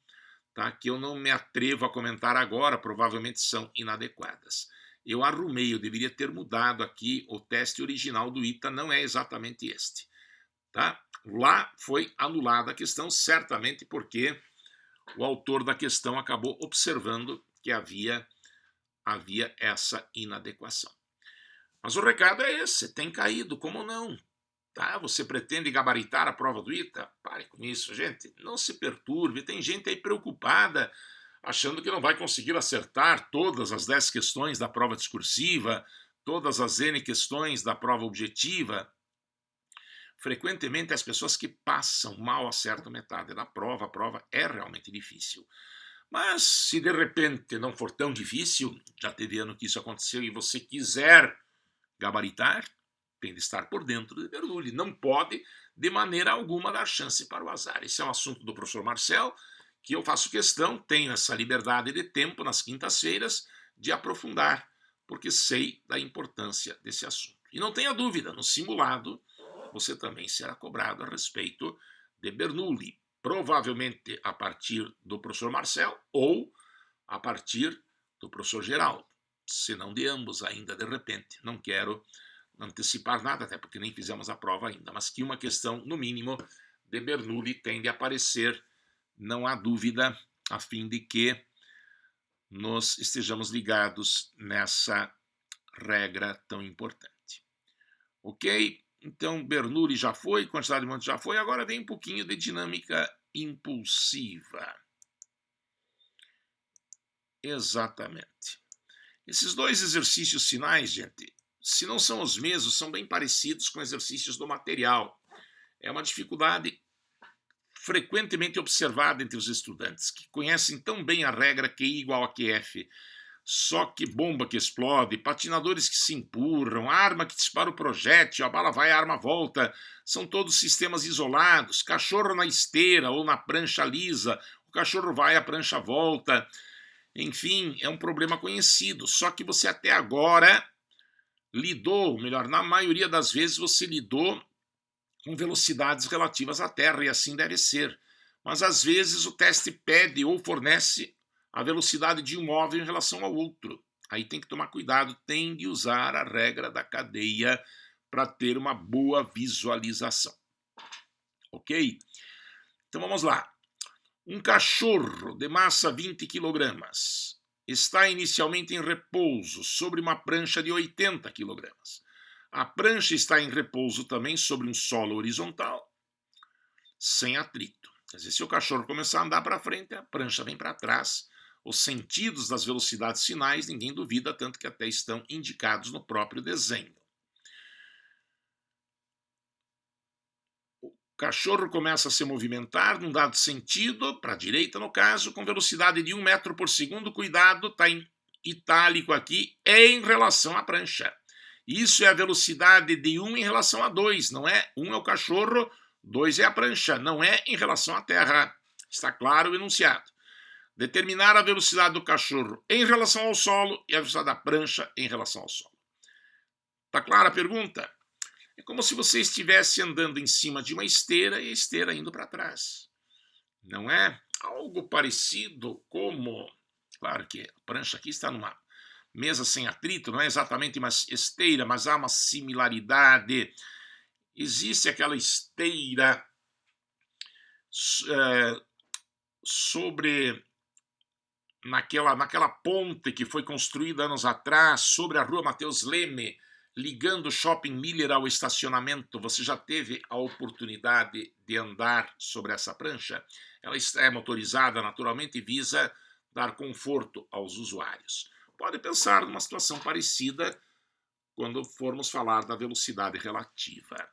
tá? Que eu não me atrevo a comentar agora, provavelmente são inadequadas. Eu arrumei, eu deveria ter mudado aqui, o teste original do ITA não é exatamente este. Tá? Lá foi anulada a questão, certamente porque o autor da questão acabou observando que havia essa inadequação. Mas o recado é esse, tem caído, como não? Tá? Você pretende gabaritar a prova do ITA? Pare com isso, gente, não se perturbe, tem gente aí preocupada, achando que não vai conseguir acertar todas as 10 questões da prova discursiva, todas as N questões da prova objetiva. Frequentemente as pessoas que passam mal acertam metade da prova, a prova é realmente difícil. Mas se de repente não for tão difícil, já teve ano que isso aconteceu, e você quiser gabaritar, tem de estar por dentro de Bernoulli. Não pode, de maneira alguma, dar chance para o azar. Esse é um assunto do professor Marcel, que eu faço questão, tenho essa liberdade de tempo nas quintas-feiras de aprofundar, porque sei da importância desse assunto. E não tenha dúvida, no simulado você também será cobrado a respeito de Bernoulli, provavelmente a partir do professor Marcel ou a partir do professor Geraldo, se não de ambos ainda de repente. Não quero antecipar nada, até porque nem fizemos a prova ainda, mas que uma questão, no mínimo, de Bernoulli tem de aparecer, não há dúvida, a fim de que nós estejamos ligados nessa regra tão importante. Ok? Então, Bernoulli já foi, quantidade de momentos já foi, agora vem um pouquinho de dinâmica impulsiva. Exatamente. Esses dois exercícios finais, gente, se não são os mesmos, são bem parecidos com exercícios do material. É uma dificuldade frequentemente observada entre os estudantes, que conhecem tão bem a regra QI igual a QF. Só que bomba que explode, patinadores que se empurram, arma que dispara o projétil, a bala vai, a arma volta, são todos sistemas isolados, cachorro na esteira ou na prancha lisa, o cachorro vai, a prancha volta, enfim, é um problema conhecido, só que você até agora lidou, melhor, na maioria das vezes você lidou com velocidades relativas à Terra, e assim deve ser, mas às vezes o teste pede ou fornece a velocidade de um móvel em relação ao outro. Aí tem que tomar cuidado, tem de usar a regra da cadeia para ter uma boa visualização. Ok? Então vamos lá. Um cachorro de massa 20 kg está inicialmente em repouso sobre uma prancha de 80 kg. A prancha está em repouso também sobre um solo horizontal, sem atrito. Quer dizer, se o cachorro começar a andar para frente, a prancha vem para trás. Os sentidos das velocidades finais, ninguém duvida, tanto que até estão indicados no próprio desenho. O cachorro começa a se movimentar num dado sentido, para a direita no caso, com velocidade de 1 metro por segundo. Cuidado, está em itálico aqui é em relação à prancha. Isso é a velocidade de 1 em relação a 2, não é? 1 é o cachorro, 2 é a prancha, não é em relação à terra. Está claro o enunciado. Determinar a velocidade do cachorro em relação ao solo e a velocidade da prancha em relação ao solo. Está clara a pergunta? É como se você estivesse andando em cima de uma esteira e a esteira indo para trás. Não é? Algo parecido como... Claro que a prancha aqui está numa mesa sem atrito, não é exatamente uma esteira, mas há uma similaridade. Existe aquela esteira sobre naquela ponte que foi construída anos atrás sobre a rua Mateus Leme, ligando o Shopping Miller ao estacionamento. Você já teve a oportunidade de andar sobre essa prancha? Ela é motorizada naturalmente e visa dar conforto aos usuários. Pode pensar numa situação parecida quando formos falar da velocidade relativa.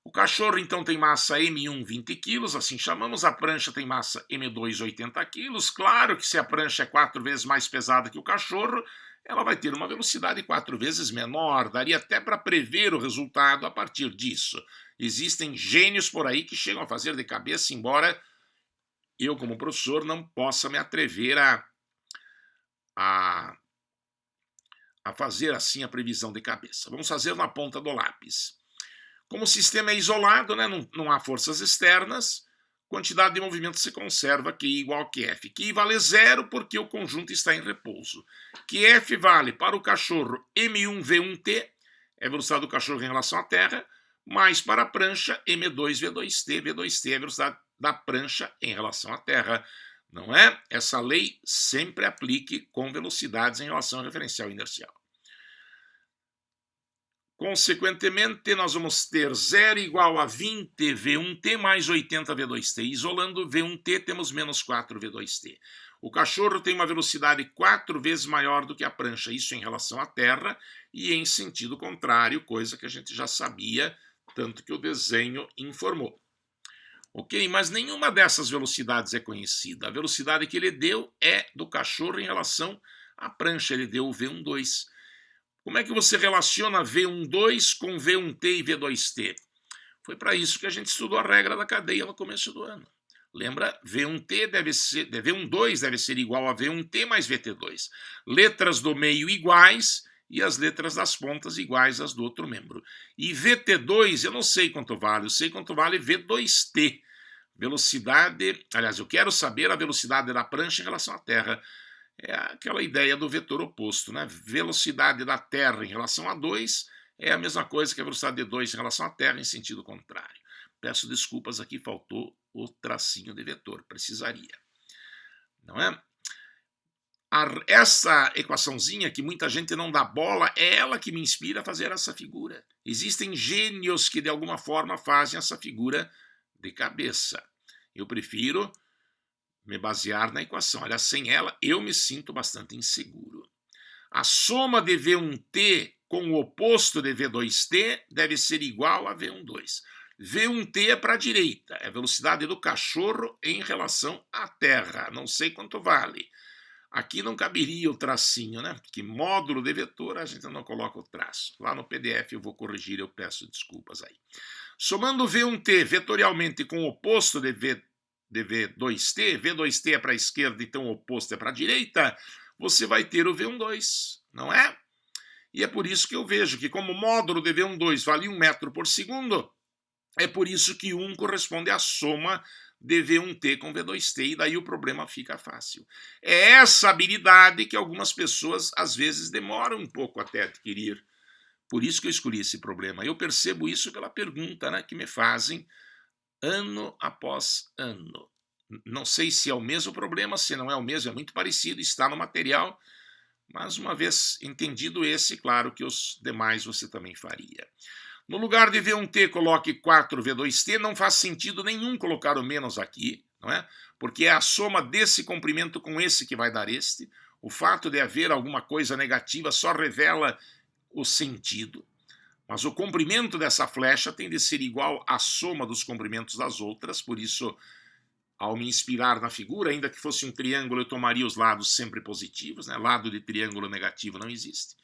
O cachorro, então, tem massa M1 20 kg, assim chamamos. A prancha tem massa M2 80 kg. Claro que se a prancha é 4 vezes mais pesada que o cachorro, ela vai ter uma velocidade 4 vezes menor. Daria até para prever o resultado a partir disso. Existem gênios por aí que chegam a fazer de cabeça, embora eu, como professor, não possa me atrever a fazer assim a previsão de cabeça. Vamos fazer na ponta do lápis. Como o sistema é isolado, né, não há forças externas, quantidade de movimento se conserva QI igual a QF. QI vale 0 porque o conjunto está em repouso. QF vale para o cachorro M1V1T, é a velocidade do cachorro em relação à Terra, mais para a prancha M2V2T. V2T é a velocidade da prancha em relação à Terra. Não é? Essa lei sempre aplique com velocidades em relação ao referencial inercial. Consequentemente, nós vamos ter 0 igual a 20 V1T mais 80 V2T. Isolando V1T, temos menos 4 V2T. O cachorro tem uma velocidade 4 vezes maior do que a prancha, isso em relação à Terra, e em sentido contrário, coisa que a gente já sabia, tanto que o desenho informou. Ok? Mas nenhuma dessas velocidades é conhecida. A velocidade que ele deu é do cachorro em relação à prancha, ele deu o V12. Como é que você relaciona V12 com V1T e V2T? Foi para isso que a gente estudou a regra da cadeia no começo do ano. Lembra? V12 deve ser igual a V1T mais VT2. Letras do meio iguais e as letras das pontas iguais às do outro membro. E VT2 eu não sei quanto vale, eu sei quanto vale V2T. Velocidade, aliás, eu quero saber a velocidade da prancha em relação à Terra. É aquela ideia do vetor oposto, né? Velocidade da Terra em relação a 2 é a mesma coisa que a velocidade de 2 em relação à Terra em sentido contrário. Peço desculpas, aqui faltou o tracinho de vetor, precisaria. Não é? Essa equaçãozinha que muita gente não dá bola, é ela que me inspira a fazer essa figura. Existem gênios que de alguma forma fazem essa figura de cabeça. Eu prefiro me basear na equação. Aliás, sem ela, eu me sinto bastante inseguro. A soma de V1T com o oposto de V2T deve ser igual a V12. V1T é para a direita, é a velocidade do cachorro em relação à Terra. Não sei quanto vale. Aqui não caberia o tracinho, né? Porque módulo de vetor a gente não coloca o traço. Lá no PDF eu vou corrigir, eu peço desculpas aí. Somando V1T vetorialmente com o oposto de V2T, V2T é para a esquerda, então o oposto é para a direita, você vai ter o V12, não é? E é por isso que eu vejo que como o módulo de V12 vale 1 metro por segundo, é por isso que 1 corresponde à soma de V1T com V2T, e daí o problema fica fácil. É essa habilidade que algumas pessoas às vezes demoram um pouco até adquirir. Por isso que eu escolhi esse problema. Eu percebo isso pela pergunta, né, que me fazem ano após ano. Não sei se é o mesmo problema, se não é o mesmo, é muito parecido, está no material, mas uma vez entendido esse, claro que os demais você também faria. No lugar de V1T, coloque 4V2T, não faz sentido nenhum colocar o menos aqui, não é? Porque é a soma desse comprimento com esse que vai dar este. O fato de haver alguma coisa negativa só revela o sentido. Mas o comprimento dessa flecha tem de ser igual à soma dos comprimentos das outras, por isso ao me inspirar na figura, ainda que fosse um triângulo, eu tomaria os lados sempre positivos, né? Lado de triângulo negativo não existe.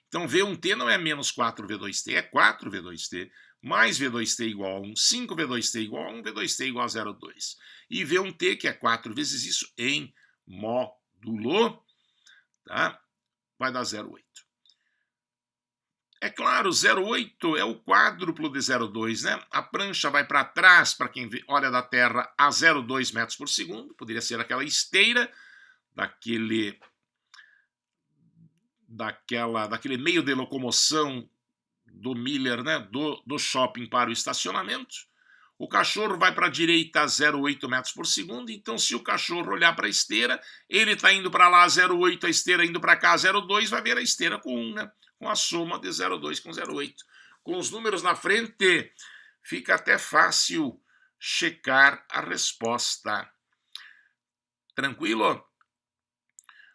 Então V1T não é menos 4V2T, é 4V2T, mais V2T igual a 1, 5V2T igual a 1, V2T igual a 0,2. E V1T, que é 4 vezes isso, em módulo, tá? Vai dar 0,8. É claro, 0,8 é o quádruplo de 0,2, né? A prancha vai para trás, para quem olha da Terra, a 0,2 metros por segundo. Poderia ser aquela esteira daquele meio de locomoção do Miller, né? Do shopping para o estacionamento. O cachorro vai para a direita a 0,8 metros por segundo, então se o cachorro olhar para a esteira, ele está indo para lá a 0,8, a esteira indo para cá a 0,2, vai ver a esteira com 1, né? Com a soma de 0,2 com 0,8. Com os números na frente, fica até fácil checar a resposta. Tranquilo?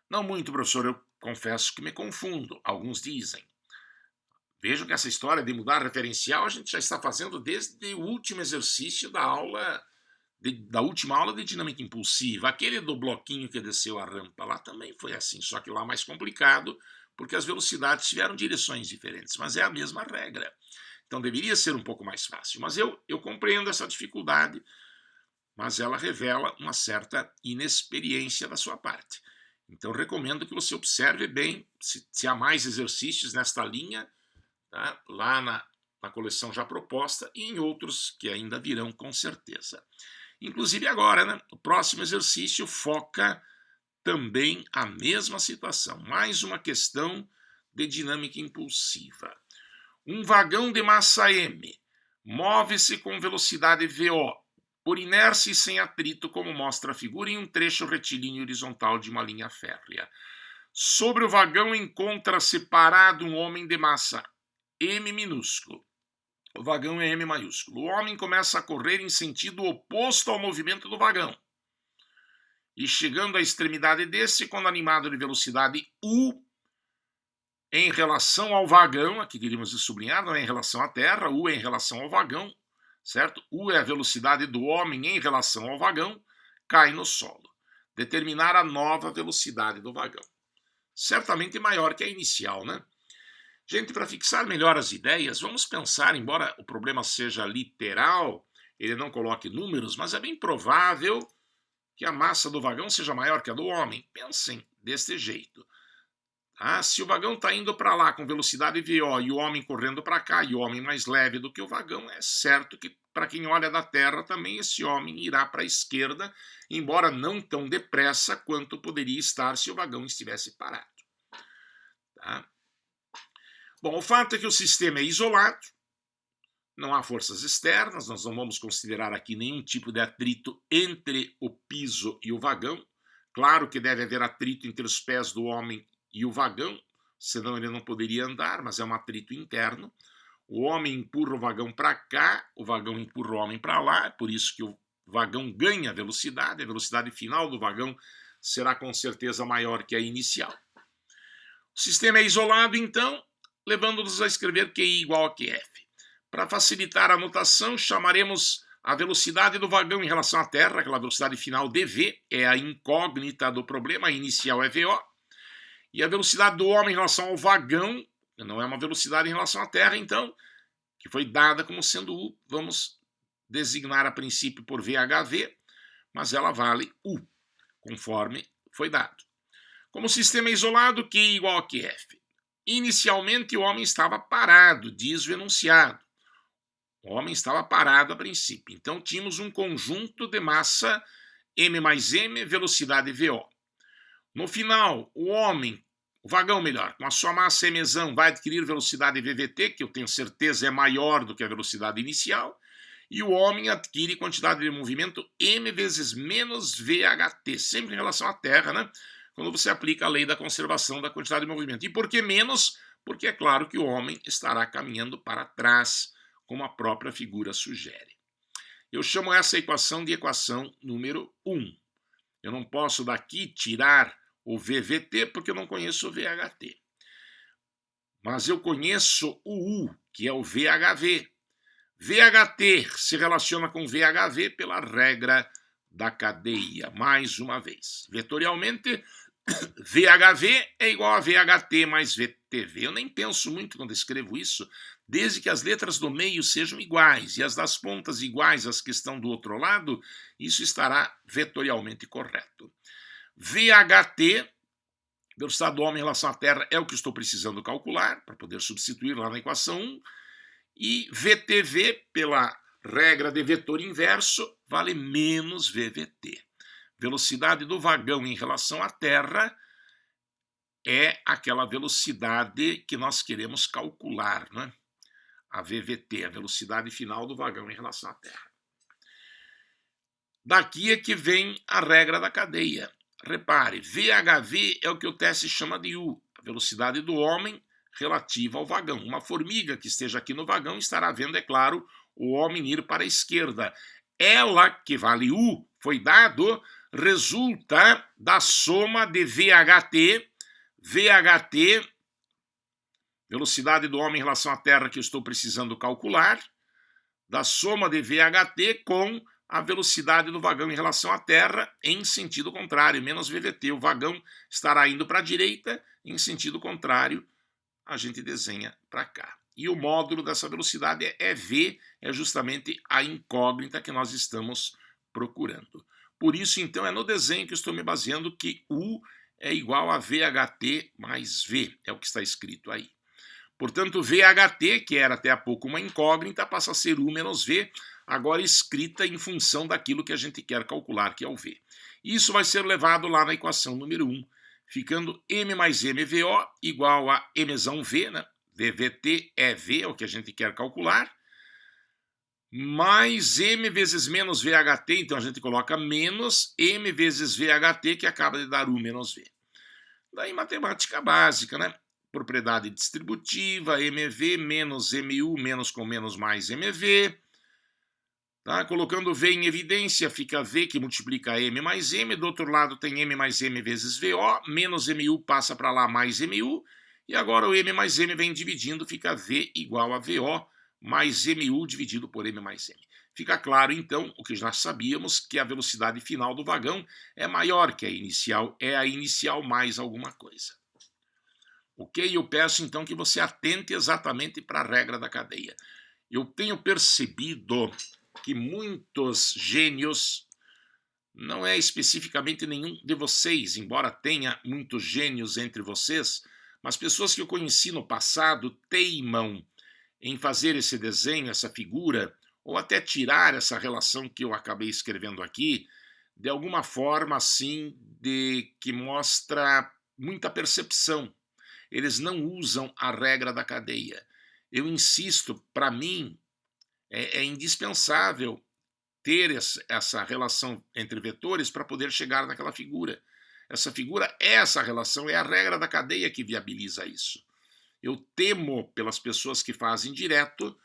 Não muito, professor, eu confesso que me confundo. Alguns dizem. Vejam que essa história de mudar referencial a gente já está fazendo desde o último exercício da aula, da última aula de dinâmica impulsiva. Aquele do bloquinho que desceu a rampa lá também foi assim, só que lá mais complicado, porque as velocidades tiveram direções diferentes, mas é a mesma regra. Então deveria ser um pouco mais fácil, mas eu compreendo essa dificuldade, mas ela revela uma certa inexperiência da sua parte. Então recomendo que você observe bem se há mais exercícios nesta linha, tá? Lá na coleção já proposta e em outros que ainda virão com certeza. Inclusive agora, né? O próximo exercício foca também a mesma situação, mais uma questão de dinâmica impulsiva. Um vagão de massa M move-se com velocidade VO, por inércia e sem atrito, como mostra a figura, em um trecho retilíneo horizontal de uma linha férrea. Sobre o vagão encontra-se parado um homem de massa M minúsculo. O vagão é M maiúsculo. O homem começa a correr em sentido oposto ao movimento do vagão. E chegando à extremidade desse, quando animado de velocidade U, em relação ao vagão, aqui queríamos sublinhar, não é em relação à Terra, U é em relação ao vagão, certo? U é a velocidade do homem em relação ao vagão, cai no solo. Determinar a nova velocidade do vagão. Certamente maior que a inicial, né? Gente, para fixar melhor as ideias, vamos pensar, embora o problema seja literal, ele não coloque números, mas é bem provável que a massa do vagão seja maior que a do homem. Pensem deste jeito. Se o vagão está indo para lá com velocidade VO e o homem correndo para cá, e o homem mais leve do que o vagão, é certo que para quem olha da Terra também esse homem irá para a esquerda, embora não tão depressa quanto poderia estar se o vagão estivesse parado. Tá? Bom, o fato é que o sistema é isolado, não há forças externas, nós não vamos considerar aqui nenhum tipo de atrito entre o piso e o vagão. Claro que deve haver atrito entre os pés do homem e o vagão, senão ele não poderia andar, mas é um atrito interno. O homem empurra o vagão para cá, o vagão empurra o homem para lá, é por isso que o vagão ganha velocidade, a velocidade final do vagão será com certeza maior que a inicial. O sistema é isolado, então, levando-nos a escrever QI igual a QF. Para facilitar a notação, chamaremos a velocidade do vagão em relação à Terra, aquela velocidade final dV, é a incógnita do problema, a inicial é VO, e a velocidade do homem em relação ao vagão, não é uma velocidade em relação à Terra, então, que foi dada como sendo U, vamos designar a princípio por VHV, mas ela vale U, conforme foi dado. Como o sistema é isolado, QI igual a QF. Inicialmente o homem estava parado, diz o enunciado. O homem estava parado a princípio. Então tínhamos um conjunto de massa M mais M, velocidade VO. No final, o vagão melhor, com a sua massa Mzão, vai adquirir velocidade VVT, que eu tenho certeza é maior do que a velocidade inicial, e o homem adquire quantidade de movimento M vezes menos VHT, sempre em relação à Terra, né? Quando você aplica a lei da conservação da quantidade de movimento. E por que menos? Porque é claro que o homem estará caminhando para trás, como a própria figura sugere. Eu chamo essa equação de equação número 1. Eu não posso daqui tirar o VVT porque eu não conheço o VHT. Mas eu conheço o U, que é o VHV. VHT se relaciona com VHV pela regra da cadeia, mais uma vez. Vetorialmente, VHV é igual a VHT mais VTV. Eu nem penso muito quando escrevo isso, desde que as letras do meio sejam iguais e as das pontas iguais às que estão do outro lado, isso estará vetorialmente correto. VHT, velocidade do homem em relação à Terra, é o que estou precisando calcular, para poder substituir lá na equação 1. E VTV, pela regra de vetor inverso, vale menos VVT. Velocidade do vagão em relação à Terra é aquela velocidade que nós queremos calcular, né? A VVT, a velocidade final do vagão em relação à Terra. Daqui é que vem a regra da cadeia. Repare, VHV é o que o teste chama de U, a velocidade do homem relativa ao vagão. Uma formiga que esteja aqui no vagão estará vendo, é claro, o homem ir para a esquerda. Ela, que vale U, foi dado, resulta da soma de VHT, velocidade do homem em relação à Terra que eu estou precisando calcular, da soma de VHT com a velocidade do vagão em relação à Terra em sentido contrário, menos VVT. O vagão estará indo para a direita, em sentido contrário, a gente desenha para cá. E o módulo dessa velocidade é V, é justamente a incógnita que nós estamos procurando. Por isso, então, é no desenho que eu estou me baseando que U é igual a VHT mais V, é o que está escrito aí. Portanto, VHT, que era até há pouco uma incógnita, passa a ser U menos V, agora escrita em função daquilo que a gente quer calcular, que é o V. Isso vai ser levado lá na equação número 1, ficando M mais MVO igual a Mzão V, né? VVT é V, é o que a gente quer calcular, mais M vezes menos VHT, então a gente coloca menos M vezes VHT, que acaba de dar U menos V. Daí matemática básica, né? Propriedade distributiva, MV menos MU, menos com menos mais MV. Tá? Colocando V em evidência, fica V que multiplica M mais M. Do outro lado tem M mais M vezes VO, menos MU passa para lá mais MU. E agora o M mais M vem dividindo, fica V igual a VO mais MU dividido por M mais M. Fica claro, então, o que já sabíamos, que a velocidade final do vagão é maior que a inicial mais alguma coisa. Ok? Eu peço, então, que você atente exatamente para a regra da cadeia. Eu tenho percebido que muitos gênios, não é especificamente nenhum de vocês, embora tenha muitos gênios entre vocês, mas pessoas que eu conheci no passado teimam em fazer esse desenho, essa figura, ou até tirar essa relação que eu acabei escrevendo aqui, de alguma forma assim, de que mostra muita percepção. Eles não usam a regra da cadeia. Eu insisto, para mim, é indispensável ter essa relação entre vetores para poder chegar naquela figura. Essa figura é essa relação, é a regra da cadeia que viabiliza isso. Eu temo pelas pessoas que fazem direto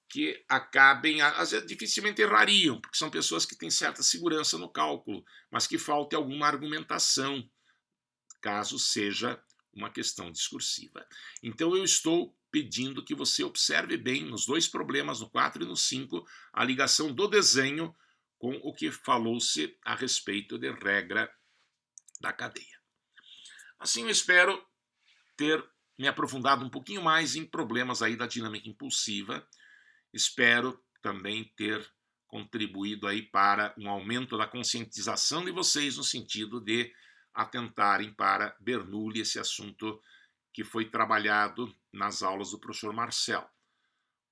que acabem, às vezes dificilmente errariam, porque são pessoas que têm certa segurança no cálculo, mas que falte alguma argumentação, caso seja uma questão discursiva. Então eu estou pedindo que você observe bem nos dois problemas, no 4 e no 5, a ligação do desenho com o que falou-se a respeito de regra da cadeia. Assim eu espero ter me aprofundado um pouquinho mais em problemas aí da dinâmica impulsiva. Espero também ter contribuído aí para um aumento da conscientização de vocês no sentido de atentarem para Bernoulli, esse assunto que foi trabalhado nas aulas do professor Marcel.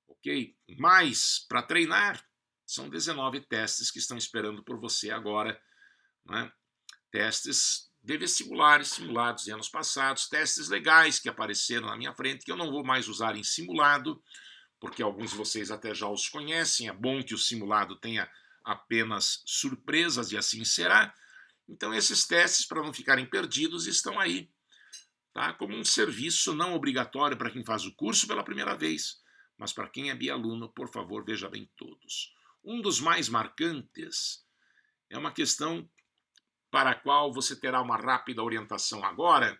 Ok? Mas, para treinar, são 19 testes que estão esperando por você agora, né? Testes de vestibulares simulados de anos passados, testes legais que apareceram na minha frente, que eu não vou mais usar em simulado, porque alguns de vocês até já os conhecem. É bom que o simulado tenha apenas surpresas e assim será. Então esses testes, para não ficarem perdidos, estão aí, tá? Como um serviço não obrigatório para quem faz o curso pela primeira vez, mas para quem é bialuno, por favor, veja bem todos. Um dos mais marcantes é uma questão para a qual você terá uma rápida orientação agora,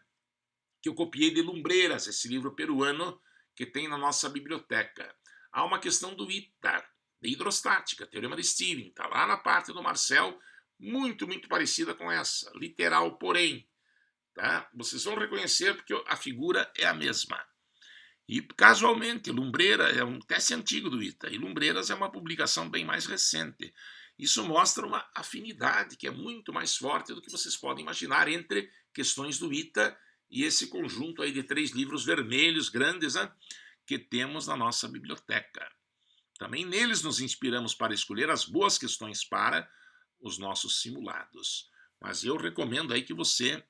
que eu copiei de Lumbreras, esse livro peruano que tem na nossa biblioteca. Há uma questão do ITA, de hidrostática, teorema de Stevens, está lá na parte do Marcel, muito parecida com essa, literal, porém, tá? Vocês vão reconhecer porque a figura é a mesma. E, casualmente, Lumbreira é um teste antigo do ITA, e Lumbreiras é uma publicação bem mais recente. Isso mostra uma afinidade que é muito mais forte do que vocês podem imaginar entre questões do ITA e esse conjunto aí de 3 livros vermelhos grandes, né, que temos na nossa biblioteca. Também neles nos inspiramos para escolher as boas questões para os nossos simulados. Mas eu recomendo aí que você,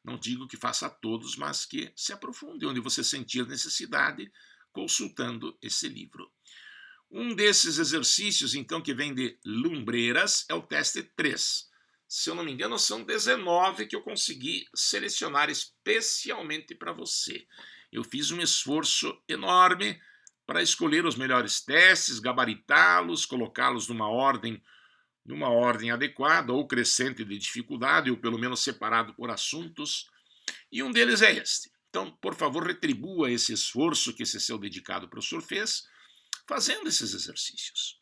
não digo que faça a todos, mas que se aprofunde onde você sentir necessidade, consultando esse livro. Um desses exercícios, então, que vem de Lumbreiras, é o teste 3. Se eu não me engano, são 19 que eu consegui selecionar especialmente para você. Eu fiz um esforço enorme para escolher os melhores testes, gabaritá-los, colocá-los numa ordem adequada, ou crescente de dificuldade, ou pelo menos separado por assuntos, e um deles é este. Então, por favor, retribua esse esforço que esse seu dedicado professor fez, fazendo esses exercícios.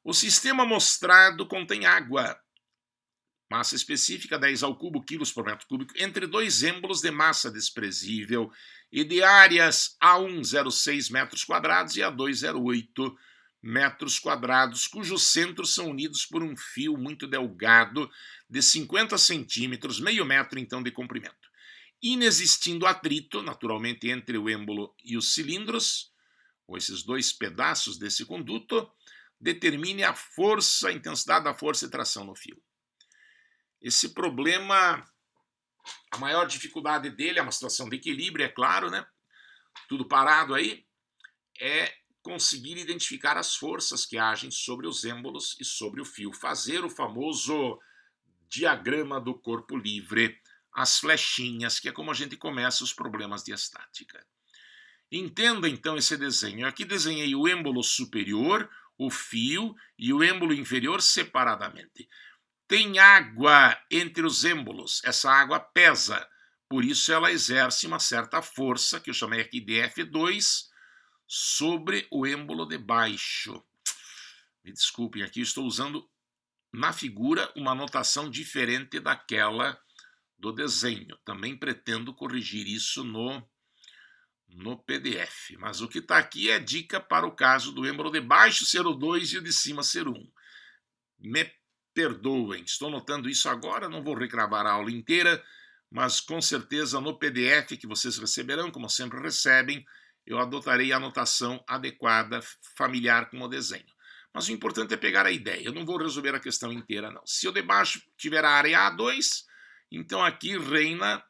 O sistema mostrado contém água, massa específica 10 ao cubo quilos por metro cúbico, entre 2 êmbolos de massa desprezível e de áreas A1 0,6 metros quadrados e A2 0,8 metros quadrados, cujos centros são unidos por um fio muito delgado de 50 centímetros, meio metro então de comprimento. Inexistindo atrito, naturalmente, entre o êmbolo e os cilindros, ou esses 2 pedaços desse conduto, determine a força, a intensidade da força de tração no fio. Esse problema, a maior dificuldade dele é uma situação de equilíbrio, é claro, né? Tudo parado aí, é conseguir identificar as forças que agem sobre os êmbolos e sobre o fio, fazer o famoso diagrama do corpo livre, as flechinhas, que é como a gente começa os problemas de estática. Entenda então esse desenho. Eu aqui desenhei o êmbolo superior, o fio e o êmbolo inferior separadamente. Tem água entre os êmbolos, essa água pesa, por isso ela exerce uma certa força, que eu chamei aqui de F2, sobre o êmbolo de baixo. Me desculpem, aqui eu estou usando na figura uma notação diferente daquela do desenho. Também pretendo corrigir isso no PDF. Mas o que está aqui é dica para o caso do êmbolo de baixo ser o 2 e o de cima ser o 1. Me perdoem, estou notando isso agora, não vou regravar a aula inteira, mas com certeza no PDF que vocês receberão, como sempre recebem, eu adotarei a anotação adequada, familiar com o desenho. Mas o importante é pegar a ideia, eu não vou resolver a questão inteira não. Se o de baixo tiver a área A2, então aqui reina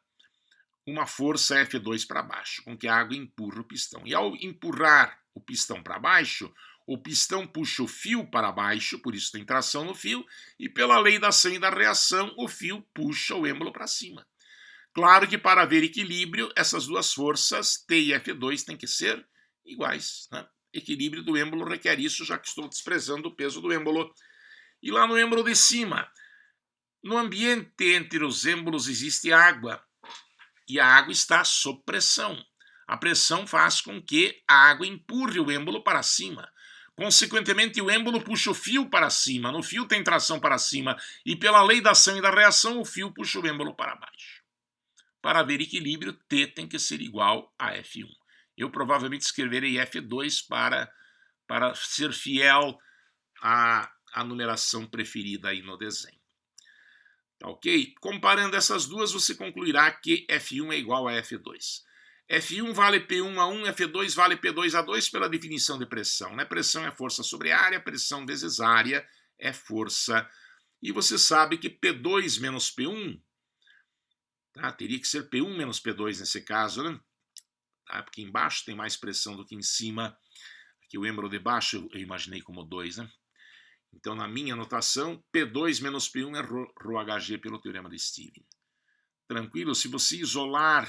uma força F2 para baixo, com que a água empurra o pistão. E ao empurrar o pistão para baixo, o pistão puxa o fio para baixo, por isso tem tração no fio, e pela lei da ação e da reação, o fio puxa o êmbolo para cima. Claro que para haver equilíbrio, essas duas forças, T e F2, têm que ser iguais, né? Equilíbrio do êmbolo requer isso, já que estou desprezando o peso do êmbolo. E lá no êmbolo de cima, no ambiente entre os êmbolos existe água, e a água está sob pressão. A pressão faz com que a água empurre o êmbolo para cima. Consequentemente, o êmbolo puxa o fio para cima. No fio tem tração para cima. E pela lei da ação e da reação, o fio puxa o êmbolo para baixo. Para haver equilíbrio, T tem que ser igual a F1. Eu provavelmente escreverei F2 para ser fiel à numeração preferida aí no desenho. Tá ok? Comparando essas duas, você concluirá que F1 é igual a F2. F1 vale P1 a 1, F2 vale P2 a 2 pela definição de pressão, né? Pressão é força sobre área, pressão vezes área é força. E você sabe que P2 menos P1, tá? Teria que ser P1 menos P2 nesse caso, né? Tá? Porque embaixo tem mais pressão do que em cima. Aqui o êmbolo de baixo eu imaginei como 2, né? Então, na minha anotação, P2 menos P1 é ρHg pelo teorema de Stevens. Tranquilo? Se você isolar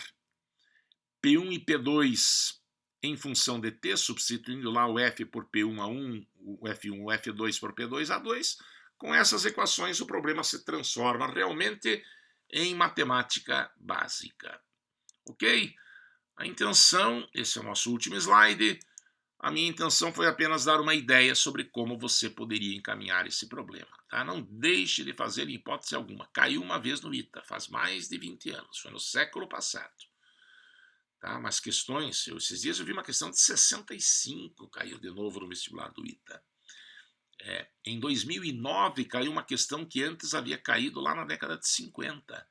P1 e P2 em função de T, substituindo lá o F por P1 a 1, o F1 o F2 por P2 a 2, com essas equações o problema se transforma realmente em matemática básica. Ok? A intenção, esse é o nosso último slide, A minha intenção foi apenas dar uma ideia sobre como você poderia encaminhar esse problema. Tá? Não deixe de fazer em hipótese alguma. Caiu uma vez no ITA, faz mais de 20 anos, foi no século passado. Tá? Mas questões, esses dias eu vi uma questão de 65 caiu de novo no vestibular do ITA. Em 2009 caiu uma questão que antes havia caído lá na década de 50.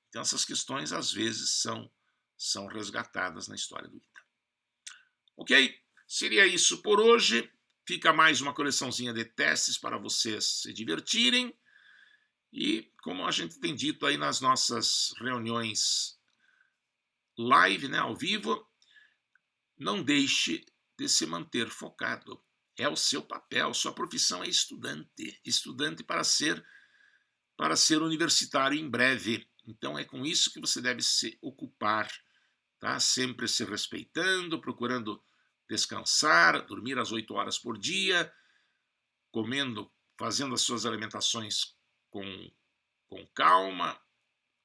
Então essas questões às vezes são resgatadas na história do ITA. Ok? Seria isso por hoje. Fica mais uma coleçãozinha de testes para vocês se divertirem. E como a gente tem dito aí nas nossas reuniões live, né, ao vivo, não deixe de se manter focado. É o seu papel, sua profissão é estudante. Estudante para ser universitário em breve. Então é com isso que você deve se ocupar, tá? Sempre se respeitando, procurando descansar, dormir às 8 horas por dia, comendo, fazendo as suas alimentações com calma,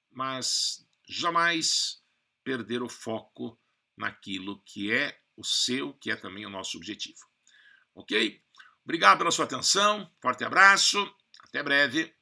mas jamais perder o foco naquilo que é o seu, que é também o nosso objetivo. Ok? Obrigado pela sua atenção, forte abraço, até breve.